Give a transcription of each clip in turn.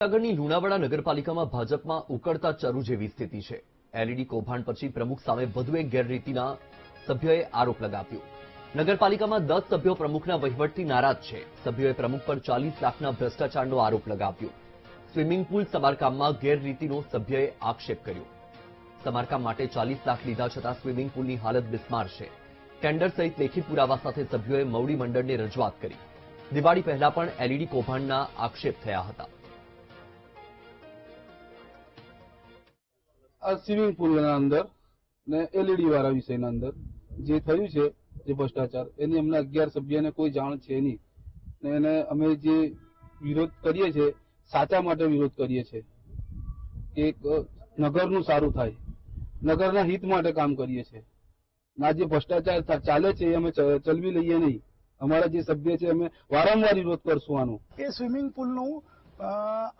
આગળની લુણાવાડા નગરપાલિકામાં ભાજપમાં ઉકળતા ચરુ જેવી સ્થિતિ છે। એલઈડી કૌભાંડ પછી પ્રમુખ સામે વધુ એક ગેરરીતિના સભ્યોએ આરોપ લગાવ્યો। નગરપાલિકામાં 10 સભ્યો પ્રમુખના વહીવટથી નારાજ છે। સભ્યોએ પ્રમુખ પર 40 લાખના ભ્રષ્ટાચારનો આરોપ લગાવ્યો। સ્વિમિંગ પુલ સમારકામમાં ગેરરીતિનો સભ્યએ આક્ષેપ કર્યો। સમારકામ માટે 40 લાખ લીધા છતાં સ્વિમિંગ પુલની હાલત બિસ્માર છે। ટેન્ડર સહિત લેખિત પુરાવા સાથે સભ્યોએ મવડી મંડળને રજૂઆત કરી। દિવાળી પહેલા પણ એલઈડી કૌભાંડના આક્ષેપ થયા હતા। આ સ્વિમિંગ પુલના અંદર ને એલઈડી વાળા વિષયના અંદર જે થયું છે જે ભ્રષ્ટાચાર એની અમને 11 સભ્યને કોઈ જાણ છે નહીં ને એને અમે જે વિરોધ કરીએ છીએ સાચા માટે વિરોધ કરીએ છીએ કે નગરનું સારું થાય, નગરના હિત માટે કામ કરીએ છીએ। ના જે ભ્રષ્ટાચાર ચાલે છે એ અમે ચલવી લઈએ નહીં। અમારા જે સભ્ય છે અમે વારંવાર વિરોધ કરશું આનો। એ સ્વિમિંગ પુલનું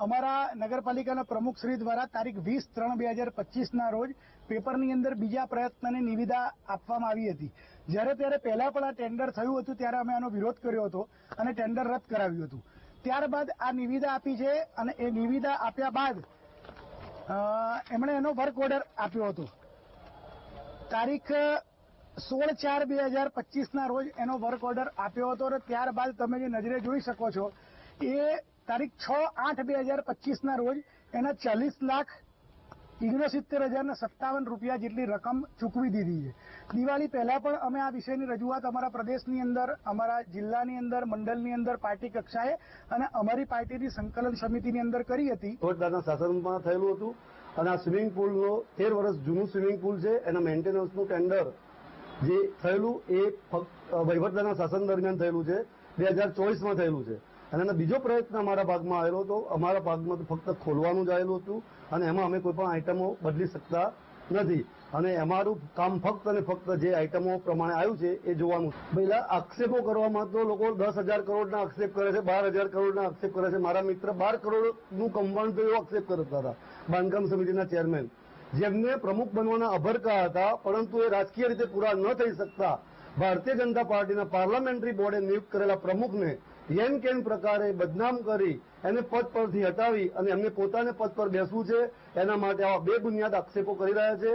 અમારા નગરપાલિકાના પ્રમુખ શ્રી દ્વારા તારીખ 20/3/2025ના રોજ પેપરની અંદર બીજા પ્રયત્નની નિવિદા આપવામાં આવી હતી। ત્યારે પહેલા પણ આ ટેન્ડર થયું હતું ત્યારે અમે આનો વિરોધ કર્યો હતો અને ટેન્ડર રદ કરાવ્યું હતું। ત્યારબાદ આ નિવિદા આપી છે અને એ નિવિદા આપ્યા બાદ એમણે એનો વર્ક ઓર્ડર આપ્યો હતો। તારીખ 16/4/2025ના રોજ એનો વર્ક ઓર્ડર આપ્યો હતો અને ત્યારબાદ તમે જે નજરે જોઈ શકો છો એ તારીખ 6/8/2025ના રોજ એના 40,69,057 રૂપિયા જેટલી રકમ ચૂકવી દીધી છે। દિવાળી પહેલા પણ અમે આ વિષયની રજૂઆત અમારા પ્રદેશની અંદર, અમારા જિલ્લાની અંદર, મંડળની અંદર, પાર્ટી કક્ષાએ અને અમારી પાર્ટીની સંકલન સમિતિની અંદર કરી હતી। વહીવટદારના શાસનમાં થયેલું હતું અને આ સ્વિમિંગ પુલનો 13 વર્ષ જૂનું સ્વિમિંગ પુલ છે। એના મેન્ટેનન્સનું ટેન્ડર જે થયેલું એ વહીવટદારના શાસન દરમિયાન થયેલું છે, 2024માં થયેલું છે અને એનો બીજો પ્રયત્ન અમારા ભાગમાં આવેલો હતો। અમારા ભાગમાં તો ફક્ત ખોલવાનું જ આવેલું હતું અને એમાં અમે કોઈ પણ આઈટમો બદલી શકતા નથી અને અમારું કામ ફક્ત અને ફક્ત જે આઈટમો પ્રમાણે આવ્યું છે એ જોવાનું। પહેલા આક્ષેપો કરવામાં તો લોકો 10,000 કરોડના આક્ષેપ કરે છે, 12,000 કરોડના આક્ષેપ કરે છે। મારા મિત્ર 12 કરોડનું કૌભાંડ તો એવો આક્ષેપ કરતા હતા બાંધકામ સમિતિના ચેરમેન, જેમને પ્રમુખ બનવાના અભરકા હતા પરંતુ એ રાજકીય રીતે પૂરા ન થઈ શકતા ભારતીય જનતા પાર્ટીના પાર્લામેન્ટરી બોર્ડે નિયુક્ત કરેલા પ્રમુખને યેન કેન પ્રકારે બદનામ કરી એને પદ પરથી હટાવી અને એમને પોતાને પદ પર બેસવું છે, એના માટે આવા બેબુનિયાદ આક્ષેપો કરી રહ્યા છે।